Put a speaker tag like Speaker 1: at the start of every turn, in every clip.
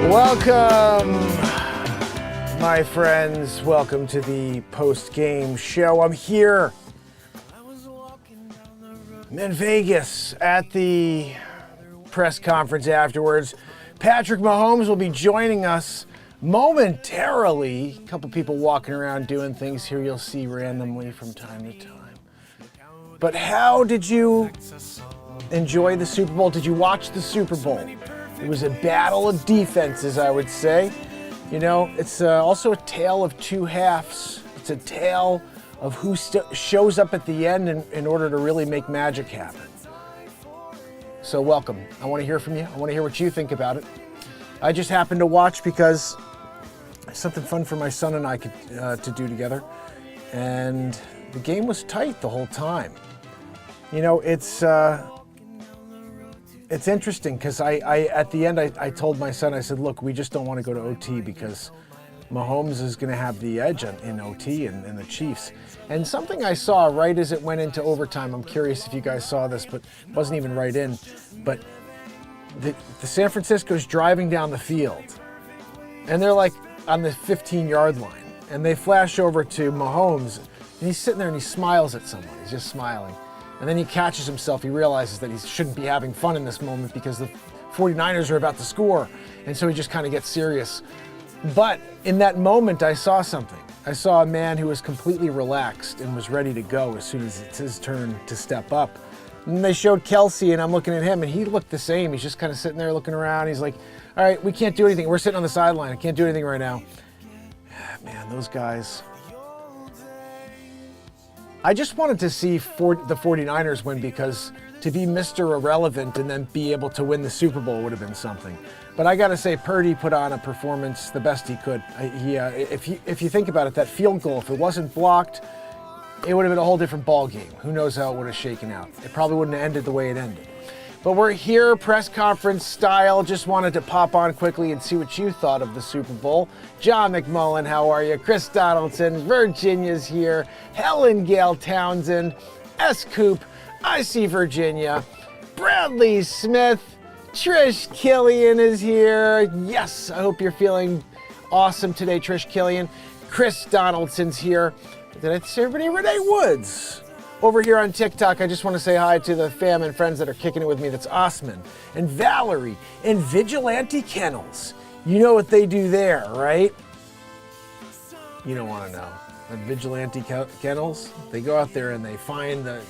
Speaker 1: Welcome, my friends. Welcome to the post-game show. I'm here. I'm in Vegas at the press conference afterwards. Patrick Mahomes will be joining us momentarily. A couple people walking around doing things here you'll see randomly from time to time. But how did you enjoy the Super Bowl? Did you watch the Super Bowl? It was a battle of defenses, I would say. You know, it's also a tale of two halves. It's a tale of who shows up at the end in order to really make magic happen. So welcome. I want to hear from you. I want to hear what you think about it. I just happened to watch because it's something fun for my son and I to do together. And the game was tight the whole time. You know, it's interesting because I at the end I told my son, I said, look, we just don't want to go to OT because Mahomes is going to have the edge in OT and the Chiefs. And something I saw right as it went into overtime, I'm curious if you guys saw this, but it wasn't even right in, but the San Francisco's driving down the field and they're like on the 15-yard line and they flash over to Mahomes and he's sitting there and he smiles at someone. He's just smiling. And then he catches himself. He realizes that he shouldn't be having fun in this moment because the 49ers are about to score. And so he just kind of gets serious. But in that moment, I saw something. I saw a man who was completely relaxed and was ready to go as soon as it's his turn to step up. And they showed Kelsey, and I'm looking at him, and he looked the same. He's just kind of sitting there looking around. He's like, all right, we can't do anything. We're sitting on the sideline. I can't do anything right now. Man, those guys. I just wanted to see the 49ers win because to be Mr. Irrelevant and then be able to win the Super Bowl would have been something. But I got to say, Purdy put on a performance the best he could. If you think about it, that field goal, if it wasn't blocked, it would have been a whole different ball game. Who knows how it would have shaken out. It probably wouldn't have ended the way it ended. But we're here, press conference style. Just wanted to pop on quickly and see what you thought of the Super Bowl. John McMullen, how are you? Chris Donaldson, Virginia's here. Helen Gale Townsend, S. Coop, I see Virginia. Bradley Smith, Trish Killian is here. Yes, I hope you're feeling awesome today, Trish Killian. Chris Donaldson's here. Did I say everybody? Renee Woods. Over here on TikTok, I just want to say hi to the fam and friends that are kicking it with me. That's Osman and Valerie and Vigilante Kennels. You know what they do there, right? You don't want to know. The Vigilante Kennels, they go out there and they find the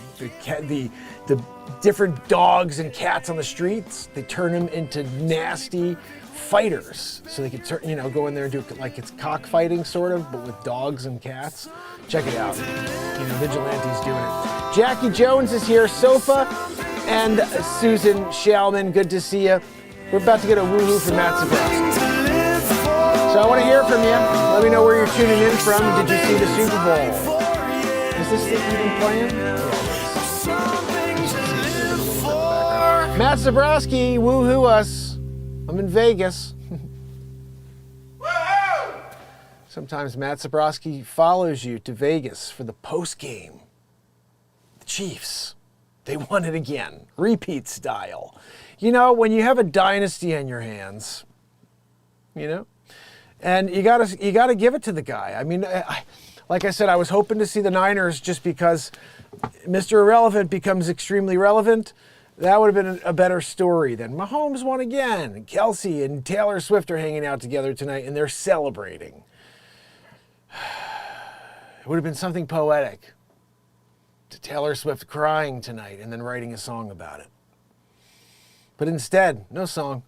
Speaker 1: different dogs and cats on the streets. They turn them into nasty fighters. So they can go in there and do like it's cockfighting sort of, but with dogs and cats. Check it out. Vigilante's doing it. Jackie Jones is here, Sofa, and Susan Shalman. Good to see you. We're about to get a woohoo from Matt Zabrowski. So I want to hear from you. Let me know where you're tuning in from. Did you see the Super Bowl? Is this even playing? Matt Zabrowski, woohoo us. I'm in Vegas. Sometimes Matt Zabrowski follows you to Vegas for the post game. The Chiefs, they won it again, repeat style. You know, when you have a dynasty in your hands, and you gotta give it to the guy. I mean, like I said, I was hoping to see the Niners just because Mr. Irrelevant becomes extremely relevant. That would have been a better story than Mahomes won again. Kelsey and Taylor Swift are hanging out together tonight, and they're celebrating. It would have been something poetic to Taylor Swift crying tonight and then writing a song about it. But instead, no song,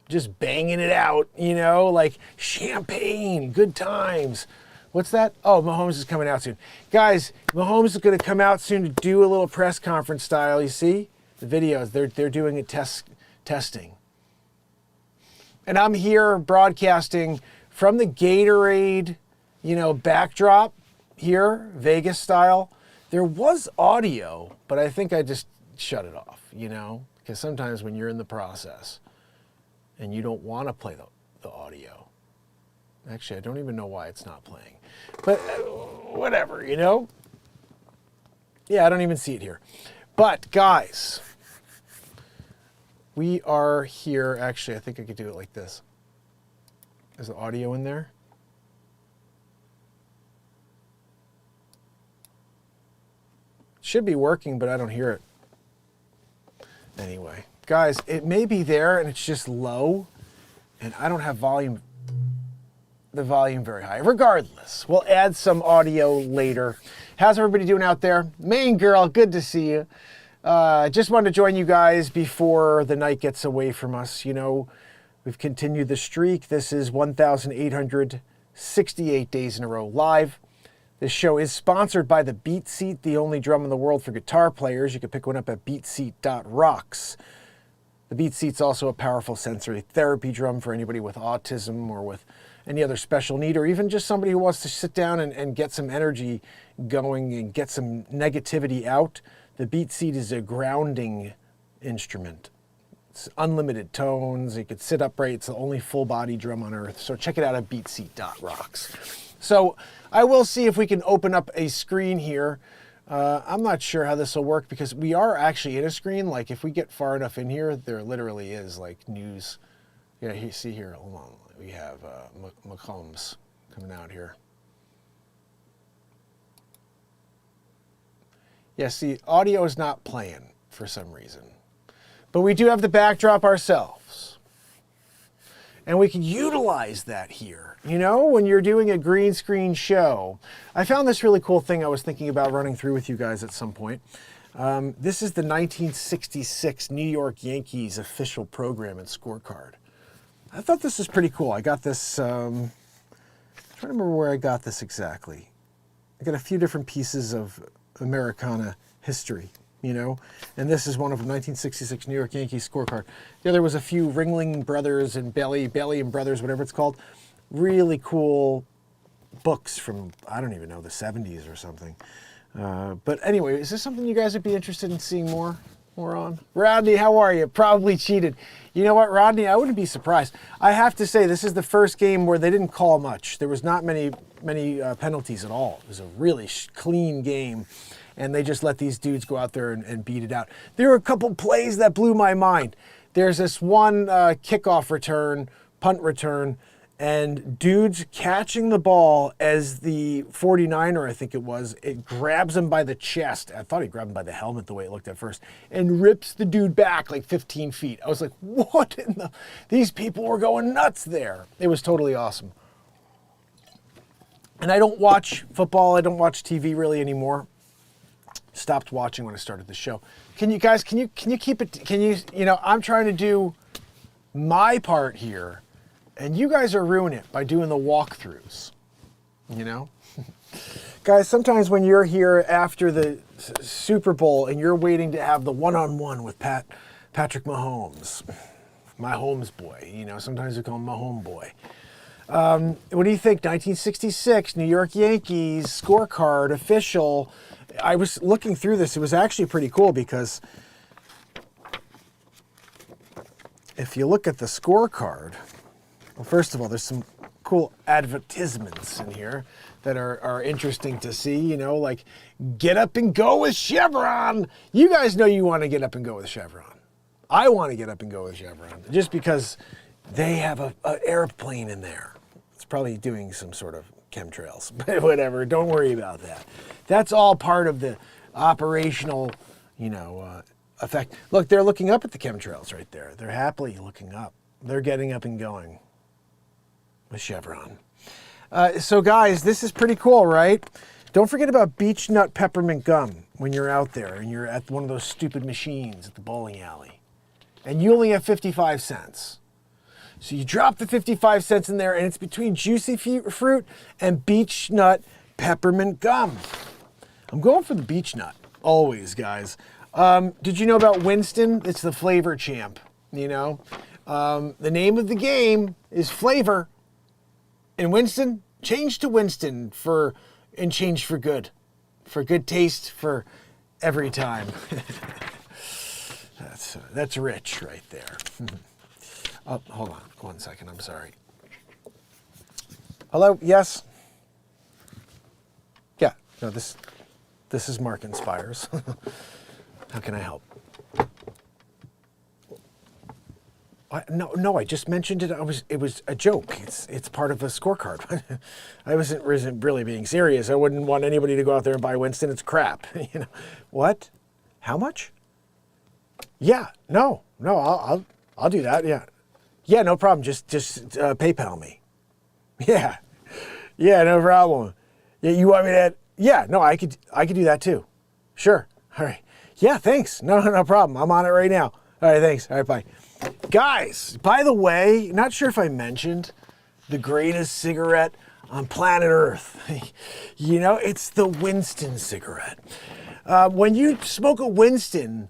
Speaker 1: just banging it out, like champagne, good times. What's that? Oh, Mahomes is coming out soon. Guys, Mahomes is going to come out soon to do a little press conference style. You see the videos, they're doing a testing. And I'm here broadcasting from the Gatorade backdrop here, Vegas style. There was audio, but I think I just shut it off, because sometimes when you're in the process and you don't want to play the audio, actually, I don't even know why it's not playing, but whatever, Yeah, I don't even see it here. But guys, We are here. Actually, I think I could do it like this. Is the audio in there? Should be working, but I don't hear it. Anyway, guys, it may be there and it's just low, and I don't have the volume very high. Regardless, we'll add some audio later. How's everybody doing out there? Main girl, good to see you. Just wanted to join you guys before the night gets away from us. You know, we've continued the streak. This is 1,868 days in a row live. This show is sponsored by the BeatSeat, the only drum in the world for guitar players. You can pick one up at beatseat.rocks. The BeatSeat's also a powerful sensory therapy drum for anybody with autism or with any other special need, or even just somebody who wants to sit down and get some energy going and get some negativity out. The BeatSeat is a grounding instrument. It's unlimited tones. You could sit upright. It's the only full body drum on earth. So check it out at beatseat.rocks. So I will see if we can open up a screen here. I'm not sure how this will work because we are actually in a screen. Like if we get far enough in here, there literally is like news. Yeah, you see here, hold on. We have McCombs coming out here. Yes, the audio is not playing for some reason. But we do have the backdrop ourselves. And we can utilize that here. You know, when you're doing a green screen show. I found this really cool thing I was thinking about running through with you guys at some point. This is the 1966 New York Yankees official program and scorecard. I thought this was pretty cool. I got this, I'm trying to remember where I got this exactly. I got a few different pieces of Americana history, you know, and this is one of them, 1966 New York Yankees scorecard. The other was a few Ringling Brothers and Bailey and Brothers, whatever it's called. Really cool books from, I don't even know, the 70s or something. But anyway, is this something you guys would be interested in seeing more on? Rodney, how are you? Probably cheated. You know what, Rodney? I wouldn't be surprised. I have to say, this is the first game where they didn't call much. There was not many penalties at all. It was a really clean game, and they just let these dudes go out there and beat it out. There were a couple plays that blew my mind. There's this one kickoff return, punt return, and dude's catching the ball as the 49er, I think it was, it grabs him by the chest. I thought he grabbed him by the helmet the way it looked at first, and rips the dude back like 15 feet. I was like, what in the... These people were going nuts there. It was totally awesome. And I don't watch football. I don't watch TV really anymore. Stopped watching when I started the show. Can you guys, can you keep it, you know, I'm trying to do my part here, and you guys are ruining it by doing the walkthroughs, you know? Guys, sometimes when you're here after the Super Bowl and you're waiting to have the one-on-one with Patrick Mahomes, my Holmes boy, you know, sometimes we call him my home boy. What do you think? 1966, New York Yankees, scorecard, official. I was looking through this. It was actually pretty cool because if you look at the scorecard, well, first of all, there's some cool advertisements in here that are interesting to see, you know, like get up and go with Chevron. You guys know you want to get up and go with Chevron. I want to get up and go with Chevron just because they have an airplane in there. It's probably doing some sort of chemtrails, but whatever, don't worry about that. That's all part of the operational, you know, effect. Look, they're looking up at the chemtrails right there. They're happily looking up. They're getting up and going with Chevron. So guys, this is pretty cool, right? Don't forget about beech nut peppermint gum when you're out there and you're at one of those stupid machines at the bowling alley. And you only have 55 cents. So you drop the 55 cents in there and it's between juicy fruit and beech nut peppermint gum. I'm going for the beech nut, always, guys. Did you know about Winston? It's the flavor champ, you know? The name of the game is flavor. And Winston, change to Winston and change for good. For good taste for every time. That's rich right there. Oh, hold on 1 second, I'm sorry. Hello, yes? Yeah, no, this is Mark Inspires. How can I help? No, I just mentioned it. It was a joke. It's part of a scorecard. I wasn't really being serious. I wouldn't want anybody to go out there and buy Winston. It's crap. What? How much? Yeah, no, I'll do that. Yeah, no problem. Just PayPal me. Yeah, no problem. Yeah, you want me to? Yeah, no, I could do that too. Sure. All right. Yeah, thanks. No problem. I'm on it right now. All right, thanks. All right, bye. Guys, by the way, not sure if I mentioned the greatest cigarette on planet Earth. It's the Winston cigarette. When you smoke a Winston,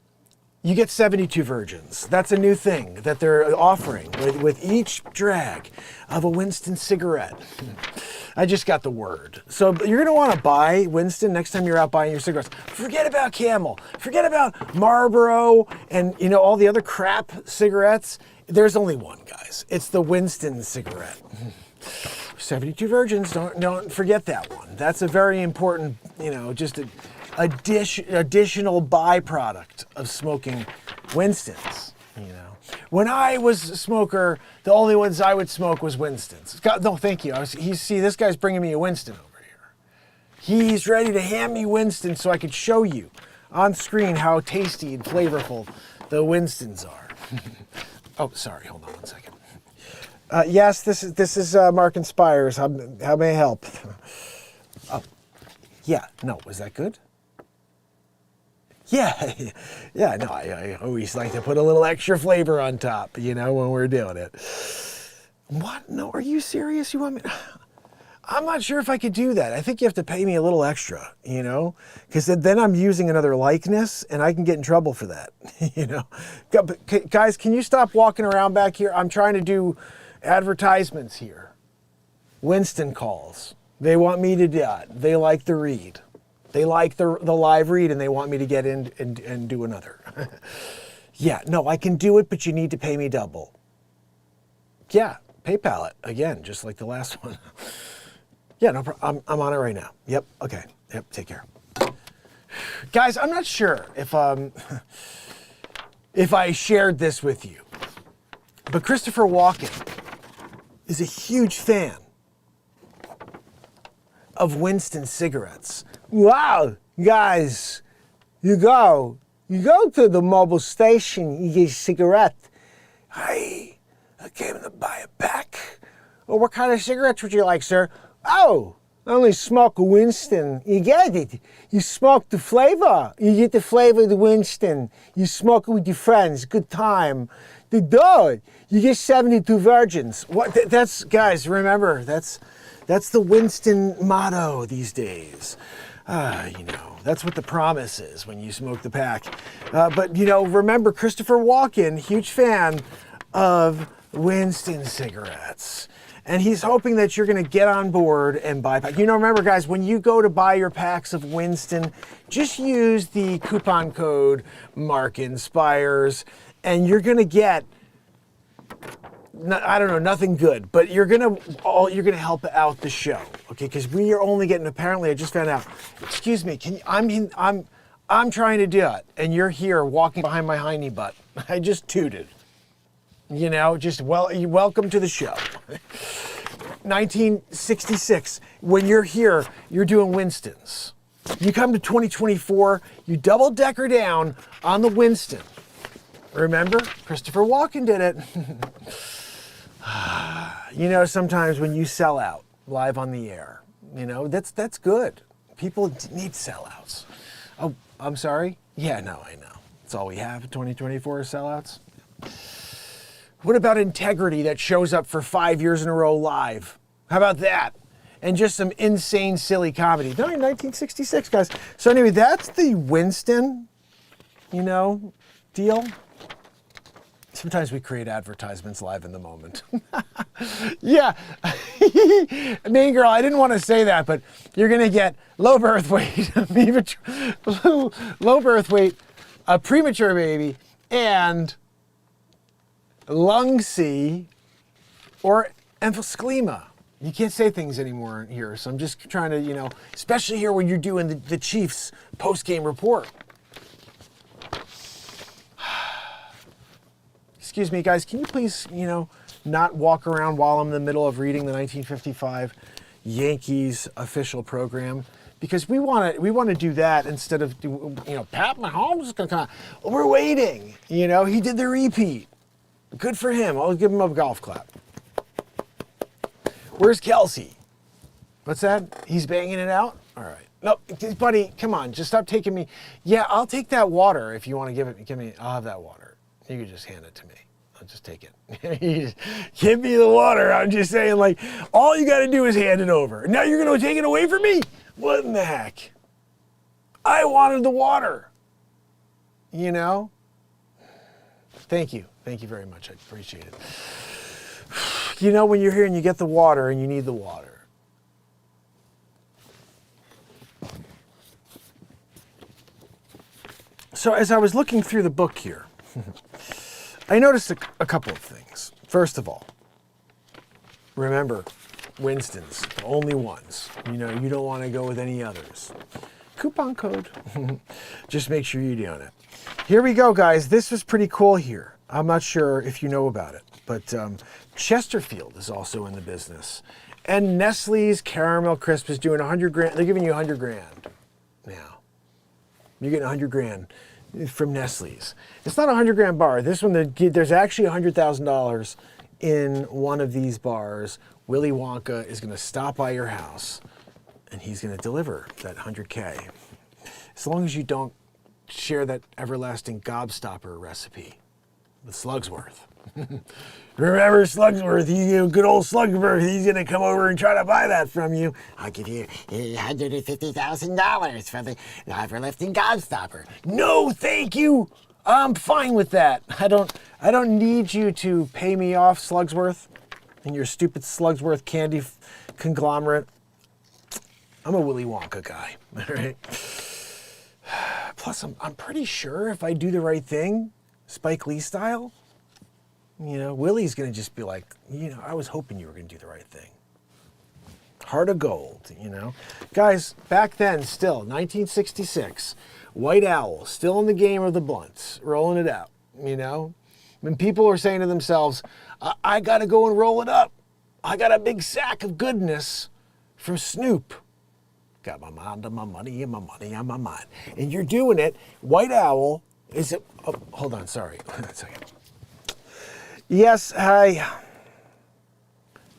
Speaker 1: you get 72 virgins. That's a new thing that they're offering with each drag of a Winston cigarette. I just got the word. So you're gonna wanna buy Winston next time you're out buying your cigarettes. Forget about Camel, forget about Marlboro and all the other crap cigarettes. There's only one, guys. It's the Winston cigarette. 72 virgins, don't forget that one. That's a very important, just an additional byproduct of smoking Winstons. When I was a smoker, the only ones I would smoke was Winston's. No, thank you. See, this guy's bringing me a Winston over here. He's ready to hand me Winston so I could show you on screen how tasty and flavorful the Winstons are. Oh, sorry. Hold on one second. Yes, this is Mark and Pires. How may I help? Oh, yeah. No, was that good? Yeah, no, I always like to put a little extra flavor on top, when we're doing it. What? No, are you serious? You want me? I'm not sure if I could do that. I think you have to pay me a little extra, because then I'm using another likeness and I can get in trouble for that, Guys, can you stop walking around back here? I'm trying to do advertisements here. Winston calls. They want me to do that. They like the read. They like the live read and they want me to get in and do another. Yeah, no, I can do it, but you need to pay me double. Yeah, PayPal it again, just like the last one. Yeah, no problem. I'm on it right now. Yep, okay. Yep, take care. Guys, I'm not sure if I shared this with you, but Christopher Walken is a huge fan of Winston cigarettes. Wow, guys, you go to the mobile station, you get a cigarette. Hey, I came to buy a pack. Well, what kind of cigarettes would you like, sir? Oh, I only smoke a Winston. You get it. You smoke the flavor. You get the flavor of the Winston. You smoke it with your friends. Good time. The dog. You get 72 virgins. What? That's, guys, remember, that's the Winston motto these days. That's what the promise is when you smoke the pack. But remember, Christopher Walken, huge fan of Winston cigarettes. And he's hoping that you're going to get on board and buy pack. Remember, guys, when you go to buy your packs of Winston, just use the coupon code MARKINSPIRES, and you're going to get, I don't know, nothing good, but you're gonna help out the show, okay? Because we are only getting, apparently, I just found out. Excuse me, I'm trying to do it, and you're here walking behind my hiney butt. I just tooted. Welcome to the show. 1966. When you're here, you're doing Winstons. You come to 2024, you double decker down on the Winston. Remember, Christopher Walken did it. Sometimes when you sell out live on the air, that's good. People need sellouts. Oh, I'm sorry? Yeah, no, I know. That's all we have in 2024 is sellouts. What about integrity that shows up for 5 years in a row live? How about that? And just some insane, silly comedy. No, 1966, guys. So anyway, that's the Winston, deal. Sometimes we create advertisements live in the moment. Yeah. Mean girl, I didn't want to say that, but you're going to get low birth weight, low birth weight, a premature baby, and lung C or emphysema. You can't say things anymore here, so I'm just trying to, especially here when you're doing the Chiefs post-game report. excuse me, guys, can you please, not walk around while I'm in the middle of reading the 1955 Yankees official program? Because we want to do that instead of, Pat Mahomes is going to come out. We're waiting. He did the repeat. Good for him. I'll give him a golf clap. Where's Kelsey? What's that? He's banging it out? All right. No, buddy, come on. Just stop taking me. Yeah, I'll take that water if you want to give me. I'll have that water. You can just hand it to me. I'll just take it. Give me the water. I'm just saying, all you got to do is hand it over. Now you're going to take it away from me? What in the heck? I wanted the water. Thank you. Thank you very much. I appreciate it. When you're here and you get the water and you need the water. So as I was looking through the book here, I noticed a couple of things. First of all, remember, Winston's, only ones. You don't want to go with any others. Coupon code. Just make sure you're doing it. Here we go, guys. This was pretty cool here. I'm not sure if you know about it, but Chesterfield is also in the business. And Nestle's Caramel Crisp is doing 100 grand. They're giving you 100 grand now. You're getting 100 grand from Nestle's. It's not a 100 grand bar. This one, there's actually $100,000 in one of these bars. Willy Wonka is going to stop by your house and he's going to deliver that 100K. As long as you don't share that everlasting gobstopper recipe with Slugsworth. Remember Slugsworth, good old Slugsworth, he's going to come over and try to buy that from you. I'll give you $150,000 for the everlasting gobstopper. No, thank you. I'm fine with that. I don't need you to pay me off, Slugsworth, and your stupid Slugsworth candy conglomerate. I'm a Willy Wonka guy, all right? Plus, I'm pretty sure if I do the right thing, Spike Lee style, Willie's going to just be like, I was hoping you were going to do the right thing. Heart of gold, Guys, back then, still, 1966, White Owl, still in the game of the blunts, rolling it out, When people are saying to themselves, I got to go and roll it up. I got a big sack of goodness from Snoop. Got my mind on my money and my money on my mind. And you're doing it. White Owl is it? Oh, hold on, sorry. 1 second. Yes, hi.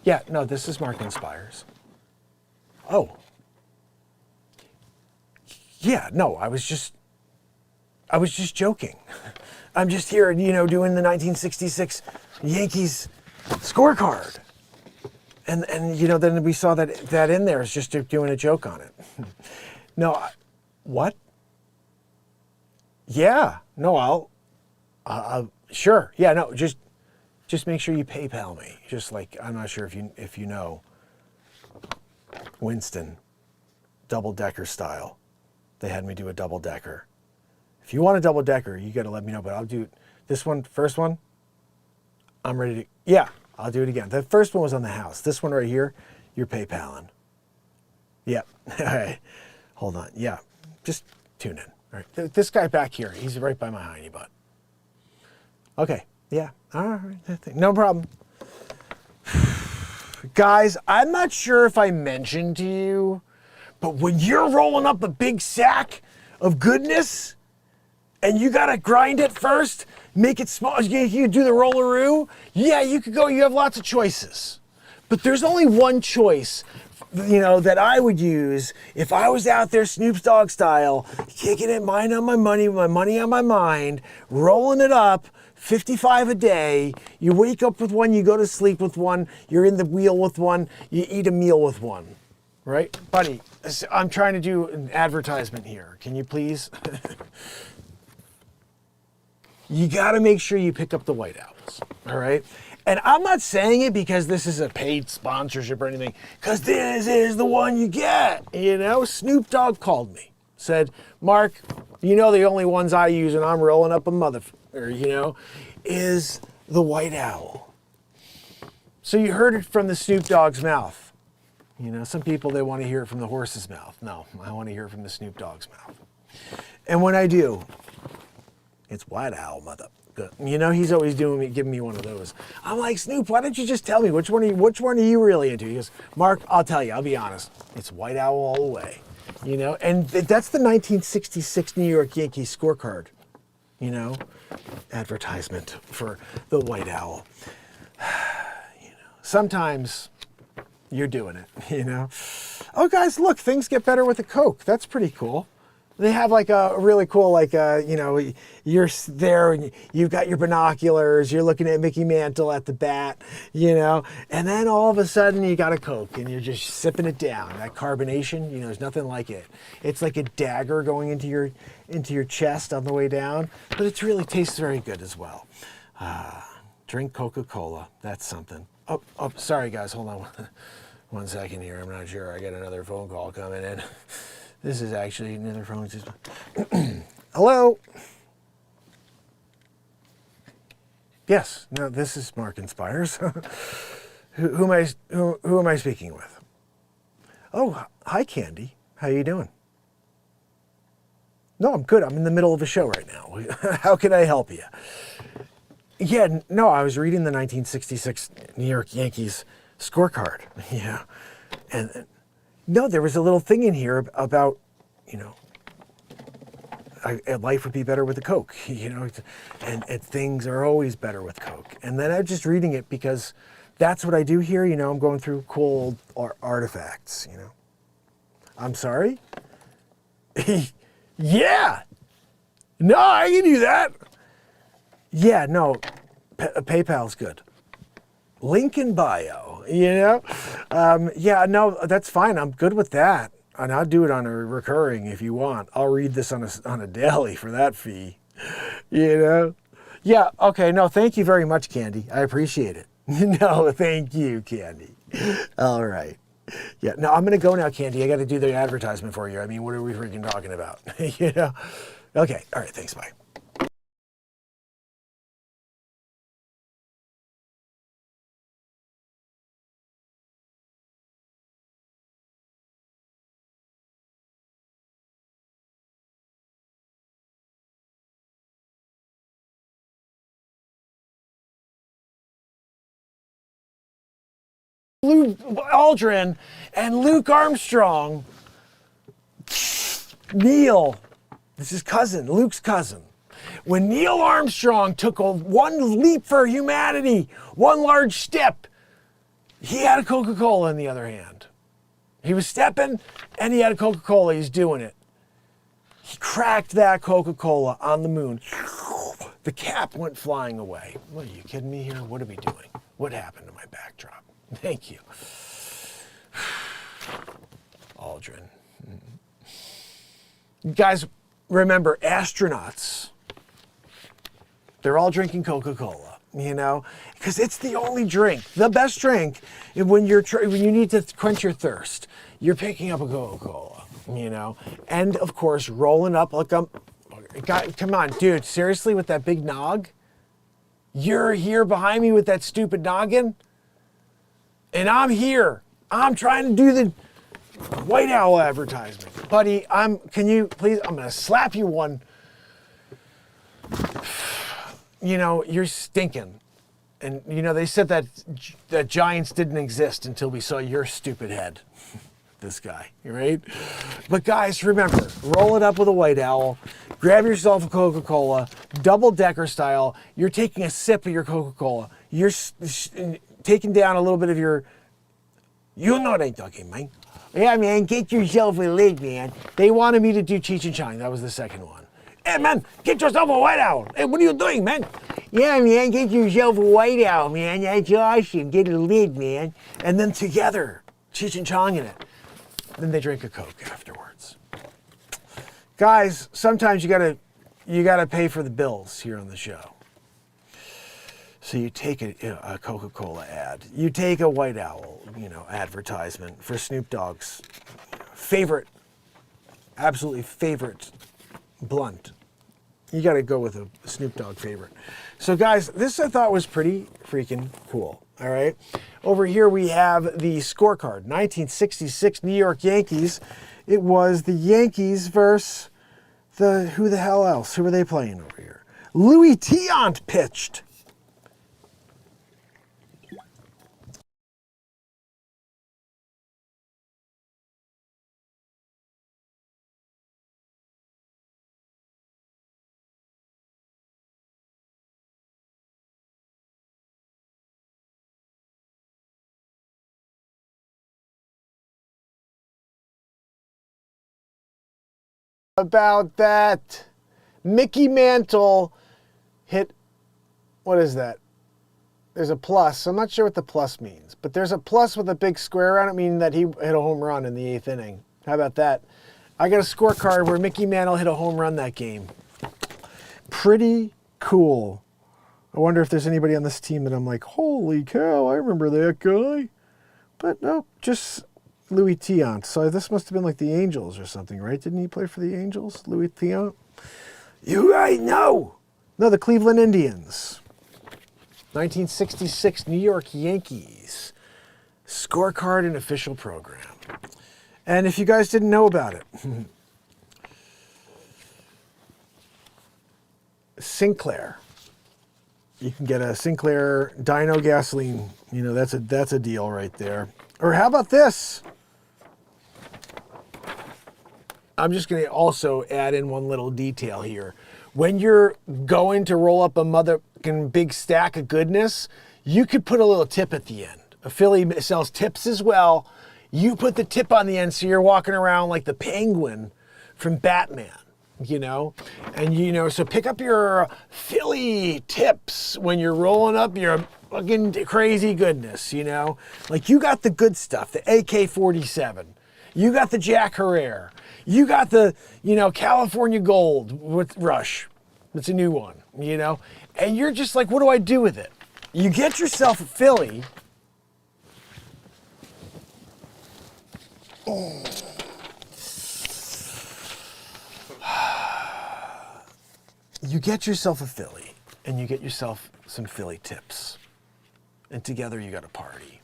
Speaker 1: Yeah, no, this is Mark Inspires. Oh. Yeah, no, I was just joking. I'm just here, doing the 1966 Yankees scorecard. And then we saw that in there is just doing a joke on it. No, what? Yeah, no, I'll sure. Yeah, no, just make sure you PayPal me. Just I'm not sure if you know Winston, double-decker style. They had me do a double-decker. If you want a double-decker, you got to let me know, but I'll do this one, first one. I'm ready to, yeah. I'll do it again. The first one was on the house. This one right here, you're PayPaling. Yep. All right. Hold on. Yeah. Just tune in. All right. This guy back here, he's right by my hiney butt. Okay. Yeah. All right. No problem. Guys, I'm not sure if I mentioned to you, but when you're rolling up a big sack of goodness and you got to grind it first, make it small, you do the rolleroo, yeah, you could go, you have lots of choices. But there's only one choice, that I would use if I was out there Snoop Dogg style, kicking it, mind on my money on my mind, rolling it up, 55 a day, you wake up with one, you go to sleep with one, you're in the wheel with one, you eat a meal with one, right? Buddy, I'm trying to do an advertisement here. Can you please? You got to make sure you pick up the White Owls, all right? And I'm not saying it because this is a paid sponsorship or anything, because this is the one you get, Snoop Dogg called me, said, Mark, the only ones I use and I'm rolling up a motherfucker, is the White Owl. So you heard it from the Snoop Dogg's mouth. Some people, they want to hear it from the horse's mouth. No, I want to hear it from the Snoop Dogg's mouth. And when I do, it's White Owl, mother. You know, he's always giving me one of those. I'm like, Snoop, why don't you just tell me which one are you really into? He goes, Mark, I'll tell you, I'll be honest. It's White Owl all the way. You know, and that's the 1966 New York Yankees scorecard, you know, advertisement for the White Owl. You know, sometimes you're doing it, you know. Oh, guys, look, things get better with a Coke. That's pretty cool. They have like a really cool, like, you know, you're there and you've got your binoculars, you're looking at Mickey Mantle at the bat, you know, and then all of a sudden you got a Coke and you're just sipping it down. That carbonation, you know, there's nothing like it. It's like a dagger going into your chest on the way down, but it really tastes very good as well. Drink Coca-Cola, that's something. Oh, sorry guys, hold on one second here. I'm not sure. I got another phone call coming in. This is actually another phone. Hello? Yes, no, this is Mark and Pires. who am I speaking with? Oh, hi Candy. How you doing? No, I'm good. I'm in the middle of a show right now. How can I help you? Yeah, no, I was reading the 1966 New York Yankees scorecard. Yeah. And no, there was a little thing in here about, you know, life would be better with a Coke, you know, and things are always better with Coke. And then I'm just reading it because that's what I do here. You know, I'm going through cool artifacts, you know. I'm sorry? Yeah. No, I can do that. Yeah, no, PayPal's good. Link in bio, you know? Yeah, no, that's fine. I'm good with that. And I'll do it on a recurring if you want. I'll read this on a daily for that fee, you know? Yeah, okay, no, thank you very much, Candy. I appreciate it. No, thank you, Candy. All right. Yeah, no, I'm going to go now, Candy. I got to do the advertisement for you. I mean, what are we freaking talking about? You know? Okay, all right, thanks, bye. Lou Aldrin and Luke Armstrong, Neil, this is cousin, Luke's cousin. When Neil Armstrong took one leap for humanity, one large step, he had a Coca-Cola in the other hand. He was stepping and he had a Coca-Cola, he's doing it. He cracked that Coca-Cola on the moon. The cap went flying away. What, are you kidding me here? What are we doing? What happened to my backdrop? Thank you. Aldrin. Guys, remember, astronauts, they're all drinking Coca-Cola, you know, because it's the only drink, the best drink when you need to quench your thirst. You're picking up a Coca-Cola, you know, and of course, rolling up like a... God, come on, dude, seriously, with that big nog? You're here behind me with that stupid noggin? And I'm here. I'm trying to do the White Owl advertisement. Buddy, can you please, I'm gonna slap you one. You know, you're stinking. And you know, they said that giants didn't exist until we saw your stupid head. This guy, right? But guys, remember, roll it up with a White Owl, grab yourself a Coca-Cola, double-decker style. You're taking a sip of your Coca-Cola. You're taking down a little bit of your, you know what I'm talking, man. Yeah, man, get yourself a lid, man. They wanted me to do Cheech and Chong. That was the second one. Hey, man, get yourself a White Owl. Hey, what are you doing, man? Yeah, man, get yourself a White Owl, man. That's awesome. Get a lid, man. And then together, Cheech and Chong in it. Then they drink a Coke afterwards. Guys, sometimes you gotta pay for the bills here on the show. So you take a Coca-Cola ad, you take a White Owl, you know, advertisement for Snoop Dogg's favorite, absolutely favorite blunt. You got to go with a Snoop Dogg favorite. So guys, this I thought was pretty freaking cool. All right. Over here we have the scorecard, 1966 New York Yankees. It was the Yankees versus who the hell else? Who were they playing over here? Louis Tiant pitched. About that, Mickey Mantle hit, what is that? There's a plus. I'm not sure what the plus means, but there's a plus with a big square around it, meaning that he hit a home run in the 8th inning. How about that? I got a scorecard where Mickey Mantle hit a home run that game. Pretty cool. I wonder if there's anybody on this team that I'm like, holy cow, I remember that guy. But no, just Louis Tiant. So this must have been like the Angels or something, right? Didn't he play for the Angels, Louis Tiant? You right, no. No, the Cleveland Indians. 1966 New York Yankees. Scorecard and official program. And if you guys didn't know about it, Sinclair. You can get a Sinclair Dyno gasoline. You know, that's a deal right there. Or how about this? I'm just going to also add in one little detail here. When you're going to roll up a motherfucking big stack of goodness, you could put a little tip at the end. A Philly sells tips as well. You put the tip on the end so you're walking around like the Penguin from Batman, you know? And, you know, so pick up your Philly tips when you're rolling up your fucking crazy goodness, you know? Like you got the good stuff, the AK-47. You got the Jack Herrera. You got the, you know, California Gold with Rush. It's a new one, you know? And you're just like, what do I do with it? You get yourself a Philly. You get yourself a Philly and you get yourself some Philly tips. And together you got a party.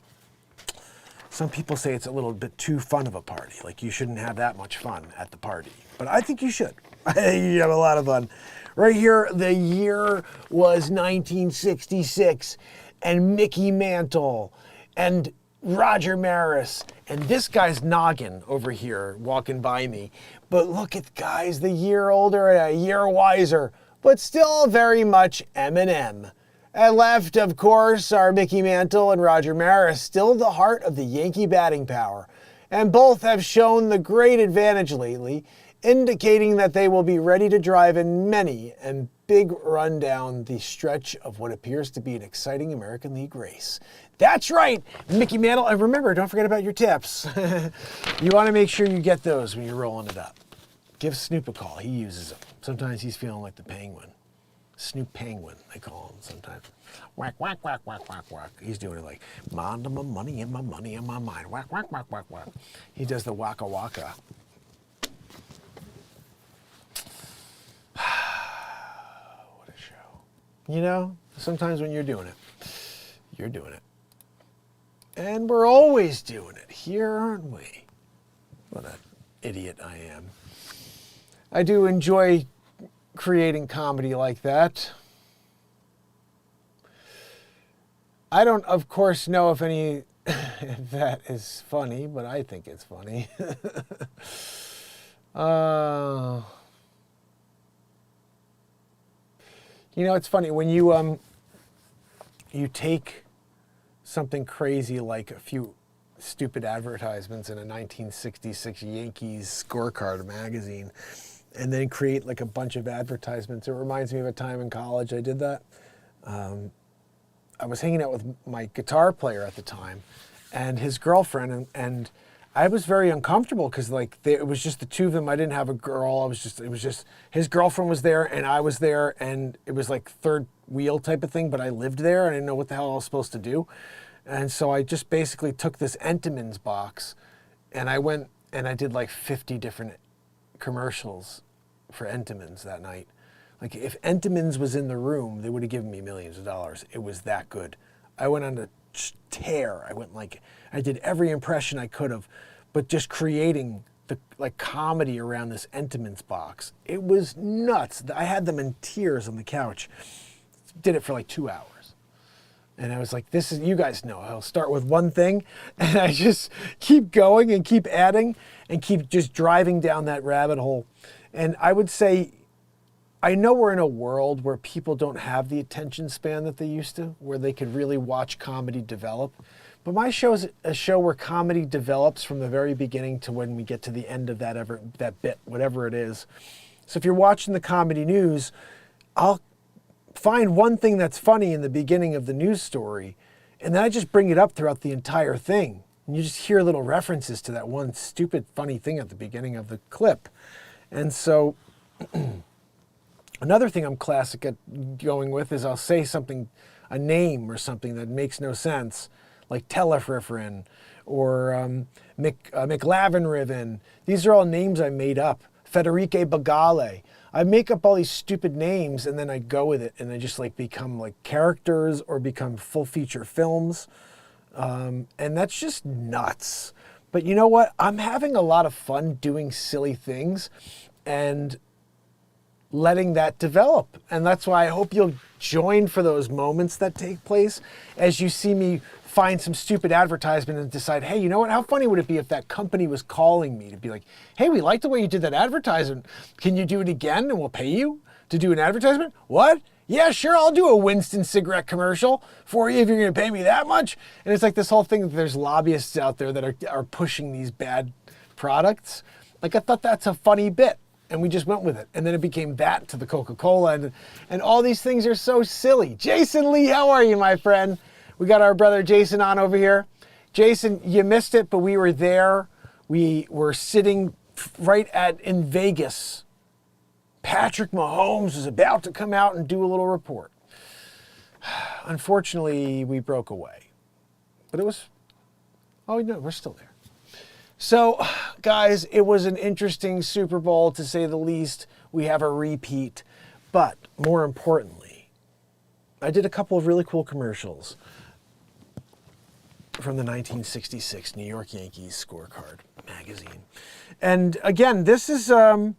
Speaker 1: Some people say it's a little bit too fun of a party. Like you shouldn't have that much fun at the party. But I think you should. You have a lot of fun. Right here, the year was 1966. And Mickey Mantle and Roger Maris and this guy's noggin over here walking by me. But look at guys, the year older and a year wiser, but still very much Eminem. At left, of course, are Mickey Mantle and Roger Maris, still the heart of the Yankee batting power. And both have shown the great advantage lately, indicating that they will be ready to drive in many and big run down the stretch of what appears to be an exciting American League race. That's right, Mickey Mantle. And remember, don't forget about your tips. You want to make sure you get those when you're rolling it up. Give Snoop a call. He uses them. Sometimes he's feeling like the Penguin. Snoop Penguin, they call him sometimes. Whack, whack, whack, whack, whack, whack. He's doing it like, mind my money and my money in my mind. Whack, whack, whack, whack, whack. He does the waka waka. What a show. You know, sometimes when you're doing it, you're doing it. And we're always doing it here, aren't we? What an idiot I am. I do enjoy creating comedy like that. I don't, of course, know if any if that is funny, but I think it's funny. You know, it's funny when you take something crazy like a few stupid advertisements in a 1966 Yankees scorecard magazine and then create like a bunch of advertisements. It reminds me of a time in college I did that. I was hanging out with my guitar player at the time and his girlfriend, and I was very uncomfortable because like it was just the two of them. I didn't have a girl. It was just his girlfriend was there and I was there, and it was like third wheel type of thing, but I lived there and I didn't know what the hell I was supposed to do. And so I just basically took this Entenmann's box and I went and I did like 50 different commercials for Entenmann's that night. Like if Entenmann's was in the room, they would have given me millions of dollars. It was that good. I went on a tear. I did every impression I could have, but just creating the like comedy around this Entenmann's box. It was nuts. I had them in tears on the couch. Did it for like 2 hours. And I was like, this is, you guys know, I'll start with one thing and I just keep going and keep adding and keep just driving down that rabbit hole. And I would say, I know we're in a world where people don't have the attention span that they used to, where they could really watch comedy develop. But my show is a show where comedy develops from the very beginning to when we get to the end of that bit, whatever it is. So if you're watching the comedy news, I'll find one thing that's funny in the beginning of the news story, and then I just bring it up throughout the entire thing. And you just hear little references to that one stupid funny thing at the beginning of the clip. And so another thing I'm classic at going with is I'll say something, a name or something that makes no sense, like Telefriffrin or McLavinriven. These are all names I made up. Federico Bagale. I make up all these stupid names and then I go with it and I just like become like characters or become full feature films. And that's just nuts. But you know what? I'm having a lot of fun doing silly things and letting that develop. And that's why I hope you'll join for those moments that take place as you see me find some stupid advertisement and decide, hey, you know what? How funny would it be if that company was calling me to be like, hey, we like the way you did that advertisement. Can you do it again and we'll pay you to do an advertisement? What? Yeah, sure, I'll do a Winston cigarette commercial for you if you're going to pay me that much. And it's like this whole thing that there's lobbyists out there that are pushing these bad products. Like, I thought that's a funny bit. And we just went with it. And then it became that to the Coca-Cola. And all these things are so silly. Jason Lee, how are you, my friend? We got our brother Jason on over here. Jason, you missed it, but we were there. We were sitting right in Vegas. Patrick Mahomes was about to come out and do a little report. Unfortunately, we broke away. But it was, oh no, we're still there. So, guys, it was an interesting Super Bowl, to say the least. We have a repeat. But more importantly, I did a couple of really cool commercials from the 1966 New York Yankees scorecard magazine. And again, this is about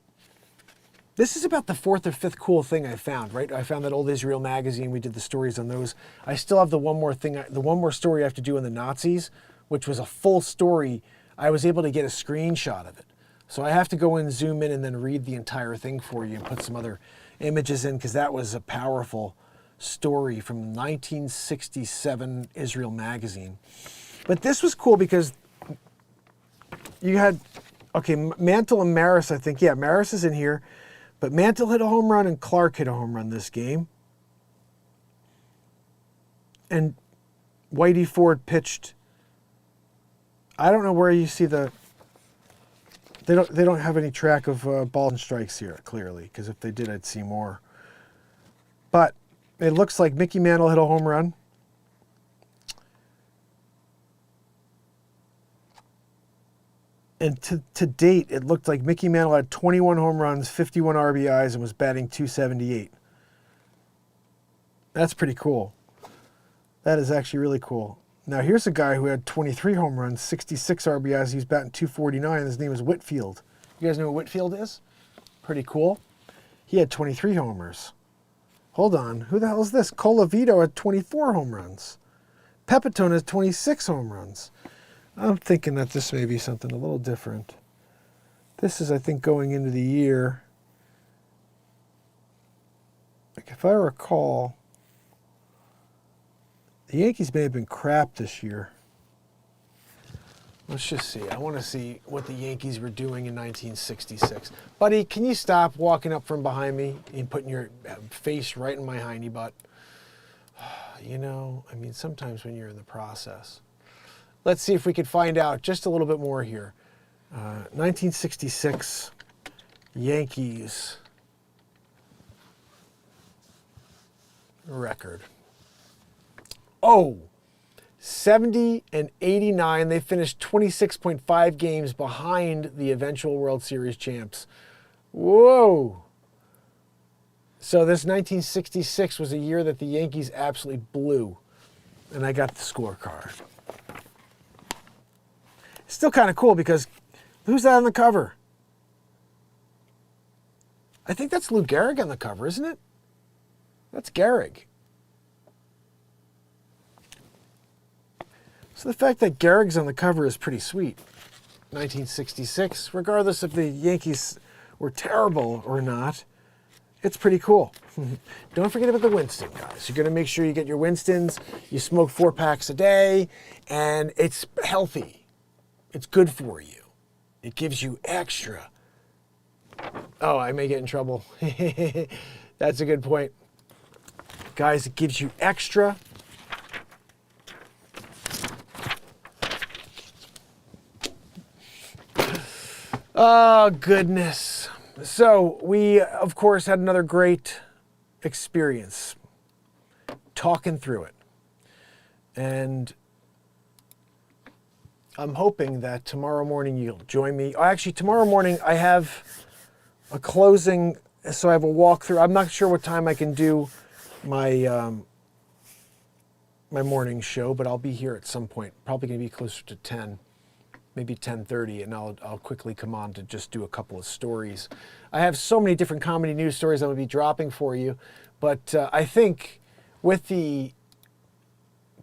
Speaker 1: the fourth or fifth cool thing I found, right? I found that old Israel magazine. We did the stories on those. I still have the one more story I have to do on the Nazis, which was a full story. I was able to get a screenshot of it. So I have to go in, zoom in, and then read the entire thing for you and put some other images in, because that was a powerful story from 1967 Israel magazine. But this was cool because you had, okay, Mantle and Maris, I think. Yeah, Maris is in here. But Mantle hit a home run and Clark hit a home run this game. And Whitey Ford pitched. I don't know where you see the. They don't have any track of balls and strikes here, clearly, because if they did, I'd see more. But it looks like Mickey Mantle hit a home run. And to date, it looked like Mickey Mantle had 21 home runs, 51 RBIs, and was batting .278. That's pretty cool. That is actually really cool. Now, here's a guy who had 23 home runs, 66 RBIs. He's batting .249. His name is Whitfield. You guys know who Whitfield is? Pretty cool. He had 23 homers. Hold on. Who the hell is this? Colavito had 24 home runs. Pepitone has 26 home runs. I'm thinking that this may be something a little different. This is, I think, going into the year. Like, if I recall, the Yankees may have been crap this year. Let's just see. I want to see what the Yankees were doing in 1966. Buddy, can you stop walking up from behind me and putting your face right in my hiney butt? You know, I mean, sometimes when you're in the process. Let's see if we could find out just a little bit more here. 1966 Yankees record. Oh, 70 and 89. They finished 26.5 games behind the eventual World Series champs. Whoa. So this 1966 was a year that the Yankees absolutely blew. And I got the scorecard. Still kind of cool because Who's that on the cover? I think that's Lou Gehrig on the cover, isn't it? That's Gehrig. So the fact that Gehrig's on the cover is pretty sweet. 1966, regardless if the Yankees were terrible or not, it's pretty cool. Don't forget about the Winston, guys. You're going to make sure you get your Winstons. You smoke 4 packs a day, and it's healthy. It's good for you. It gives you extra. Oh, I may get in trouble. That's a good point. Guys, it gives you extra. Oh, goodness. So we, of course, had another great experience talking through it. And I'm hoping that tomorrow morning you'll join me. Actually, tomorrow morning I have a closing, so I have a walkthrough. I'm not sure what time I can do my my morning show, but I'll be here at some point. Probably going to be closer to 10. Maybe 10:30, and I'll quickly come on to just do a couple of stories. I have so many different comedy news stories I'm going to be dropping for you, but I think with the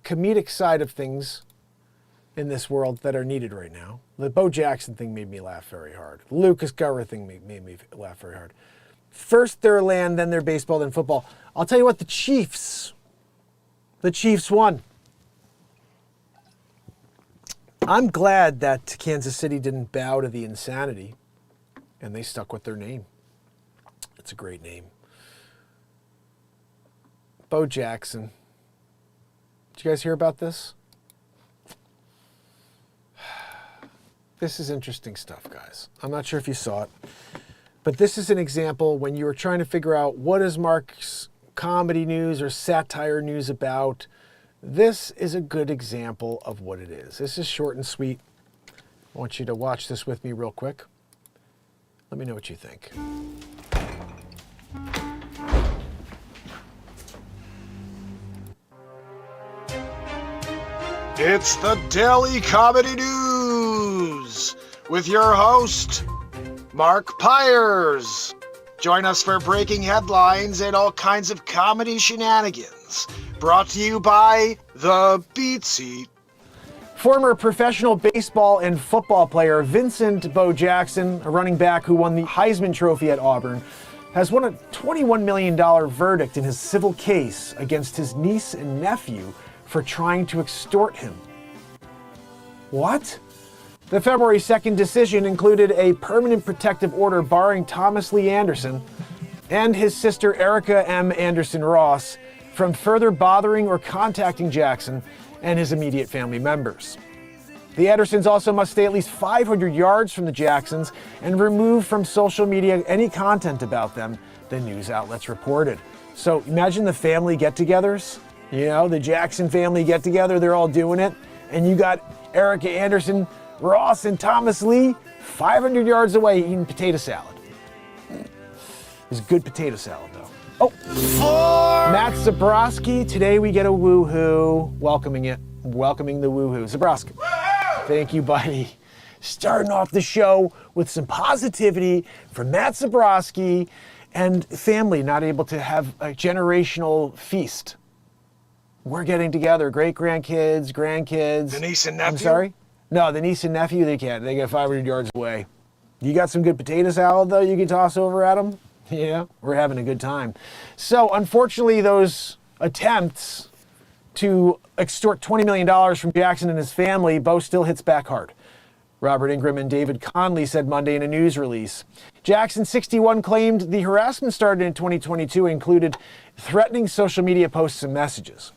Speaker 1: comedic side of things in this world that are needed right now, the Bo Jackson thing made me laugh very hard. The Lucas Gower thing made me laugh very hard. First their land, then their baseball, then football. I'll tell you what, the Chiefs won. I'm glad that Kansas City didn't bow to the insanity and they stuck with their name. It's a great name. Bo Jackson. Did you guys hear about this? This is interesting stuff, guys. I'm not sure if you saw it, but this is an example when you were trying to figure out what is Mark's comedy news or satire news about. This is a good example of what it is. This is short and sweet. I want you to watch this with me real quick. Let me know what you think.
Speaker 2: It's the Daily Comedy News with your host, Mark Pires. Join us for breaking headlines and all kinds of comedy shenanigans. Brought to you by the BeatSeat.
Speaker 1: Former professional baseball and football player Vincent Bo Jackson, a running back who won the Heisman Trophy at Auburn, has won a $21 million verdict in his civil case against his niece and nephew for trying to extort him. What? The February 2nd decision included a permanent protective order barring Thomas Lee Anderson and his sister Erica M. Anderson Ross from further bothering or contacting Jackson and his immediate family members. The Andersons also must stay at least 500 yards from the Jacksons and remove from social media any content about them, the news outlets reported. So imagine the family get-togethers, the Jackson family get-together, they're all doing it, and you got Erica Anderson, Ross, and Thomas Lee 500 yards away eating potato salad. It's good potato salad, though. Oh, Matt Zabrowski. Today we get a woohoo. Welcoming the woohoo. Zabrowski. Thank you, buddy. Starting off the show with some positivity from Matt Zabrowski and family not able to have a generational feast. We're getting together, great-grandkids, grandkids.
Speaker 2: The niece and nephew?
Speaker 1: I'm sorry? No, the niece and nephew, they can't. They get 500 yards away. You got some good potato salad, though, you can toss over at them? Yeah, we're having a good time. So, unfortunately, those attempts to extort $20 million from Jackson and his family, Bo still hits back hard. Robert Ingram and David Conley said Monday in a news release. Jackson, 61, claimed the harassment started in 2022 and included threatening social media posts and messages.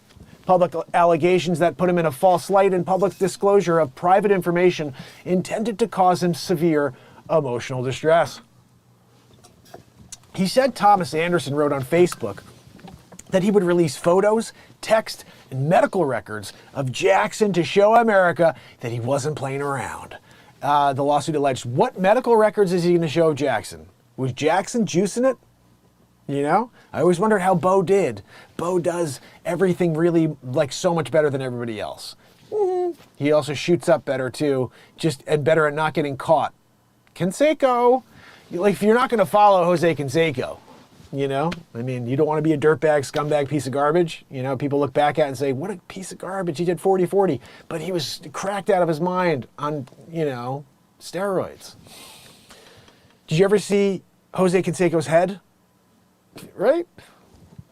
Speaker 1: Public allegations that put him in a false light and public disclosure of private information intended to cause him severe emotional distress. He said Thomas Anderson wrote on Facebook that he would release photos, text, and medical records of Jackson to show America that he wasn't playing around. The lawsuit alleged, what medical records is he going to show Jackson? Was Jackson juicing it? I always wondered how Bo did. Bo does everything really so much better than everybody else. He also shoots up better too, and better at not getting caught. Canseco, like if you're not going to follow Jose Canseco, you know, I mean, you don't want to be a dirtbag, scumbag piece of garbage. You know, people look back at it and say, what a piece of garbage. He did 40-40, but he was cracked out of his mind on, you know, steroids. Did you ever see Jose Canseco's head? Right?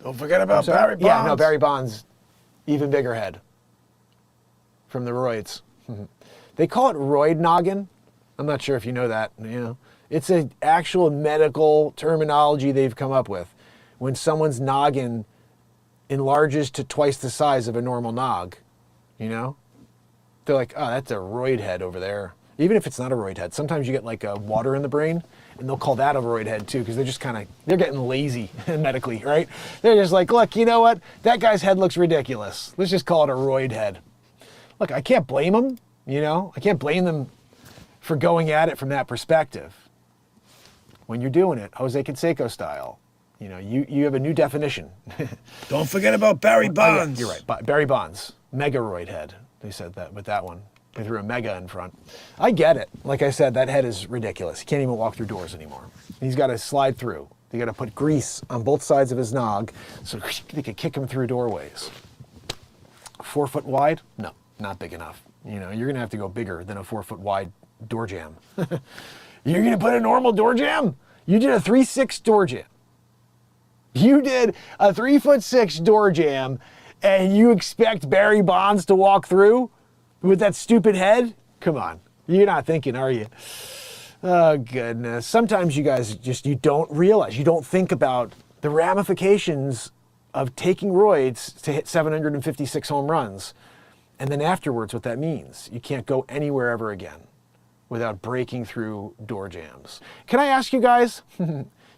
Speaker 2: Don't forget about Barry Bonds.
Speaker 1: Yeah, no, Barry Bonds, even bigger head from the roids. They call it roid noggin. I'm not sure if you know that, you know. It's an actual medical terminology they've come up with. When someone's noggin enlarges to twice the size of a normal nog, you know? They're like, oh, that's a roid head over there. Even if it's not a roid head. Sometimes you get like water in the brain, and they'll call that a roid head too, because they're just they're getting lazy medically, right? They're just like, look, you know what? That guy's head looks ridiculous. Let's just call it a roid head. Look, I can't blame them, you know? I can't blame them for going at it from that perspective. When you're doing it, Jose Canseco style, you know, you have a new definition.
Speaker 2: Don't forget about Barry Bonds.
Speaker 1: Oh, yeah, you're right. Barry Bonds, megaroid head. They said that with that one. They threw a mega in front. I get it. Like I said, that head is ridiculous. He can't even walk through doors anymore. He's got to slide through. They got to put grease on both sides of his nog so they could kick him through doorways. 4 foot wide? No, not big enough. You know, you're going to have to go bigger than a 4 foot wide door jamb. You're going to put a normal door jamb? You did a 3-6 door jam. You did a 3'6" door jam, and you expect Barry Bonds to walk through with that stupid head? Come on. You're not thinking, are you? Oh, goodness. Sometimes you guys you don't realize, you don't think about the ramifications of taking roids to hit 756 home runs. And then afterwards, what that means. You can't go anywhere ever again without breaking through door jams. Can I ask you guys?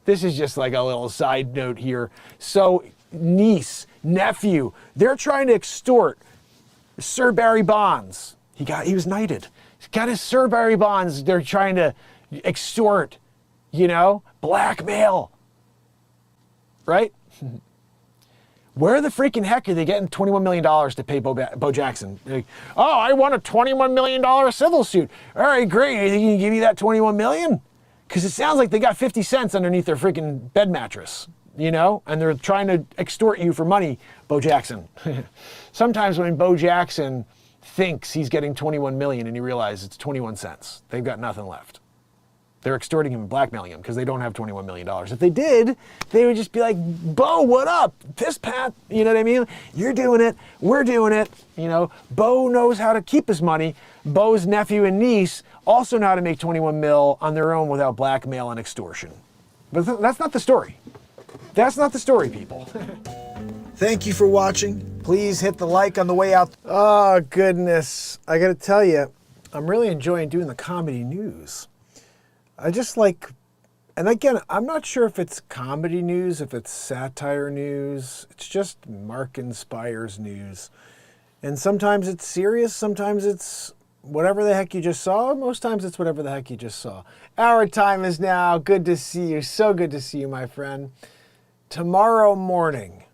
Speaker 1: This is just like a little side note here. So niece, nephew, they're trying to extort Sir Barry Bonds. He was knighted. He's got his Sir Barry Bonds. They're trying to extort, you know, blackmail. Right? Where the freaking heck are they getting $21 million to pay Bo Jackson? Like, oh, I want a $21 million civil suit. All right, great. You think you can give me that $21 million? Because it sounds like they got 50 cents underneath their freaking bed mattress, you know? And they're trying to extort you for money, Bo Jackson. Sometimes when Bo Jackson thinks he's getting 21 million and he realizes it's 21 cents, they've got nothing left. They're extorting him and blackmailing him because they don't have $21 million. If they did, they would just be like, Bo, what up? Piss Pat, you know what I mean? You're doing it, we're doing it. You know, Bo knows how to keep his money. Bo's nephew and niece also know how to make 21 mil on their own without blackmail and extortion. But that's not the story. That's not the story, people.
Speaker 2: Thank you for watching.
Speaker 1: Please hit the like on the way out. Oh, goodness. I got to tell you, I'm really enjoying doing the comedy news. I just like, and again, I'm not sure if it's comedy news, if it's satire news. It's just Mark inspires news. And sometimes it's serious, sometimes it's whatever the heck you just saw. Most times it's whatever the heck you just saw. Our time is now. Good to see you. So good to see you, my friend. Tomorrow morning,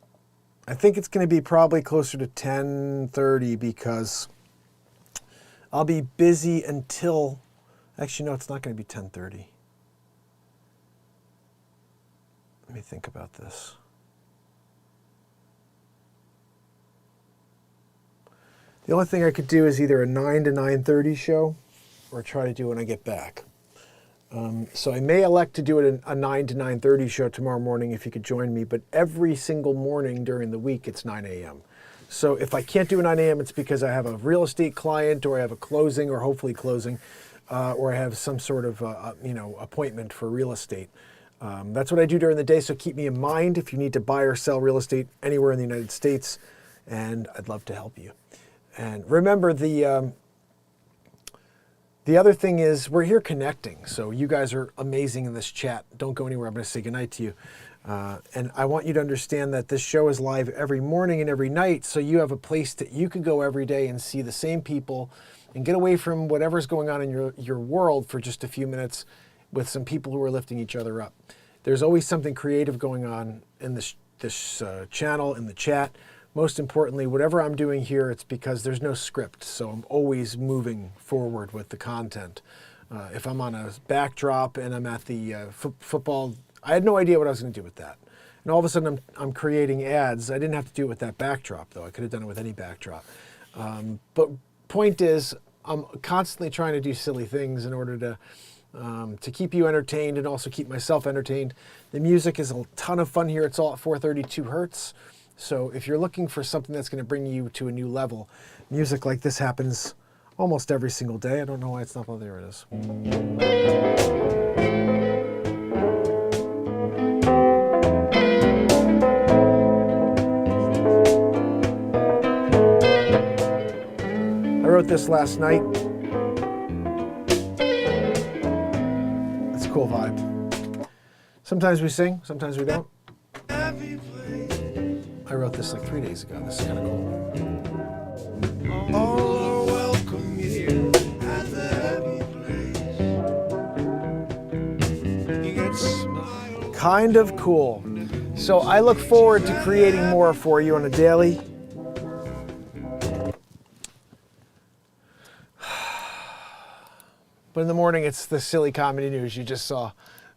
Speaker 1: I think it's going to be probably closer to 10:30 because I'll be busy until... Actually, no, it's not going to be 10:30. Let me think about this. The only thing I could do is either a 9 to 9:30 show or try to do when I get back. So I may elect to do it a 9 to 9:30 show tomorrow morning if you could join me, but every single morning during the week it's 9 a.m. So if I can't do a 9 a.m., it's because I have a real estate client or I have a closing or hopefully closing. Or I have some sort of appointment for real estate. That's what I do during the day, so keep me in mind if you need to buy or sell real estate anywhere in the United States, and I'd love to help you. And remember, the other thing is we're here connecting, so you guys are amazing in this chat. Don't go anywhere. I'm going to say goodnight to you. And I want you to understand that this show is live every morning and every night, so you have a place that you could go every day and see the same people and get away from whatever's going on in your world for just a few minutes with some people who are lifting each other up. There's always something creative going on in this channel, in the chat. Most importantly, whatever I'm doing here, it's because there's no script, so I'm always moving forward with the content. If I'm on a backdrop and I'm at the football, I had no idea what I was going to do with that. And all of a sudden I'm creating ads. I didn't have to do it with that backdrop though. I could have done it with any backdrop. But point is, I'm constantly trying to do silly things in order to keep you entertained and also keep myself entertained. The music is a ton of fun here. It's all at 432 hertz. So if you're looking for something that's going to bring you to a new level, music like this happens almost every single day. I don't know why it's not. Oh, there it is. I wrote this last night. It's a cool vibe. Sometimes we sing, sometimes we don't. I wrote this like 3 days ago. This is kind of cool.
Speaker 3: All are welcome here at the happy place. You get smile.
Speaker 1: Kind of cool. So I look forward to creating more for you on a daily. But in the morning, it's the silly comedy news you just saw.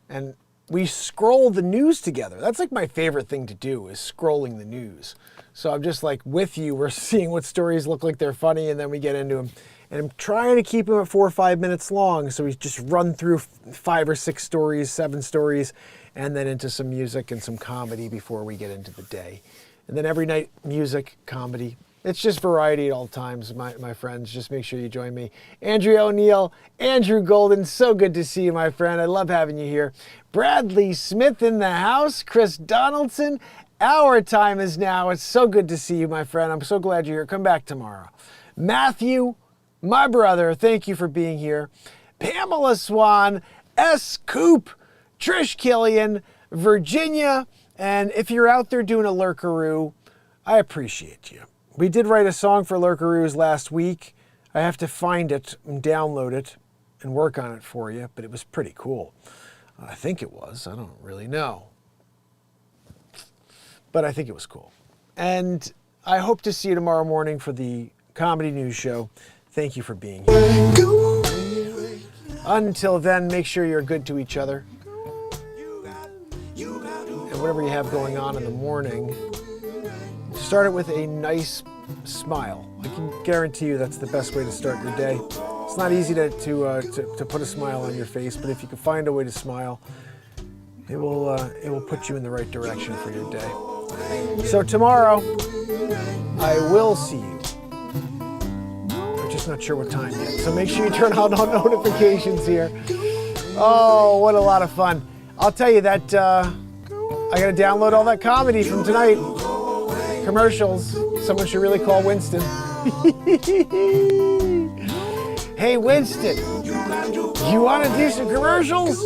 Speaker 1: And we scroll the news together. That's like my favorite thing to do, is scrolling the news. So I'm just like with you. We're seeing what stories look like they're funny, and then we get into them. And I'm trying to keep them at 4 or 5 minutes long. So we just run through 5 or 6 stories, 7 stories, and then into some music and some comedy before we get into the day. And then every night, music, comedy. It's just variety at all times, my friends. Just make sure you join me. Andrea O'Neill, Andrew Golden, so good to see you, my friend. I love having you here. Bradley Smith in the house. Chris Donaldson. Our time is now. It's so good to see you, my friend. I'm so glad you're here. Come back tomorrow. Matthew, my brother, thank you for being here. Pamela Swan, S. Coop, Trish Killian, Virginia, and if you're out there doing a lurkaroo, I appreciate you. We did write a song for Lurkaroos last week. I have to find it and download it and work on it for you, but it was pretty cool. I think it was. I don't really know. But I think it was cool. And I hope to see you tomorrow morning for the comedy news show. Thank you for being here. Until then, make sure you're good to each other. And whatever you have going on in the morning, start it with a nice smile. I can guarantee you that's the best way to start your day. It's not easy to put a smile on your face, but if you can find a way to smile, it will put you in the right direction for your day. So tomorrow, I will see you. I'm just not sure what time yet, so make sure you turn on all notifications here. Oh, what a lot of fun. I'll tell you that I gotta download all that comedy from tonight. Commercials. Someone should really call Winston. Hey, Winston, you want to do some commercials?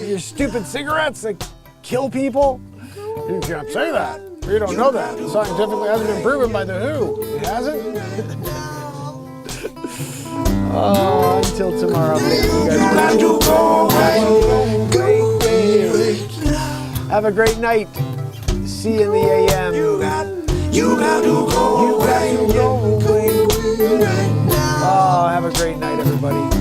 Speaker 1: Your stupid cigarettes that kill people? You can't say that. You don't know that. It scientifically hasn't been proven by the WHO. It hasn't? Oh, until tomorrow. Thank you guys. Have a great night. See you in the AM. You got to go away. Oh, have a great night, everybody.